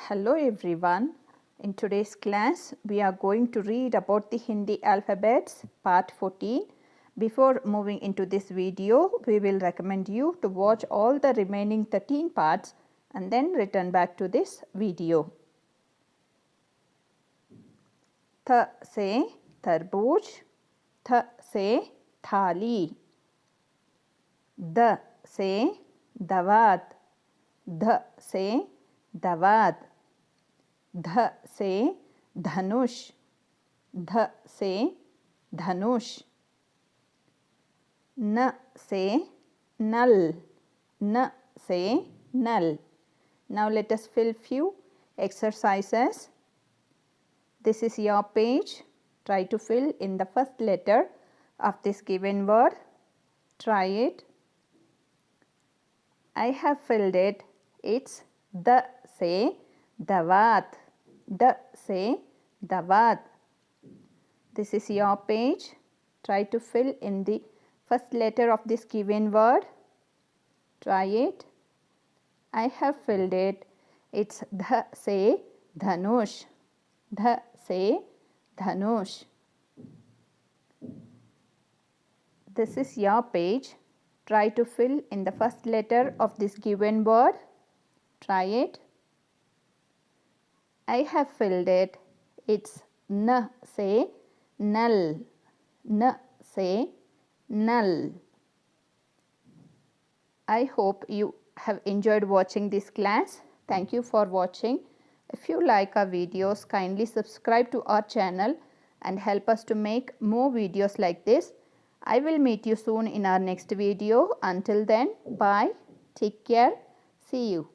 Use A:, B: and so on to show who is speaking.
A: Hello everyone. In today's class we are going to read about the Hindi alphabets part 14. Before moving into this video, we will recommend you to watch all the remaining 13 parts and then return back to this video. Th se tarbooj, th se thali, d se dawat, ध से दवात, ध से धनुष, ध से धनुष, न से नल, न से नल. Now let us fill few exercises. This is your page. Try to fill in the first letter of this given word. Try it. I have filled it. It's the से दवात, द से दवात. This is your page. Try to fill in the first letter of this given word. Try it. I have filled it. It's ध से धनुष, ध से धनुष. This is your page. Try to fill in the first letter of this given word. Try it. I have filled it. It's न से नल, न से नल. I hope you have enjoyed watching this class. Thank you for watching. If you like our videos, kindly subscribe to our channel and help us to make more videos like this. I will meet you soon in our next video. Until then, bye. Take care. See you.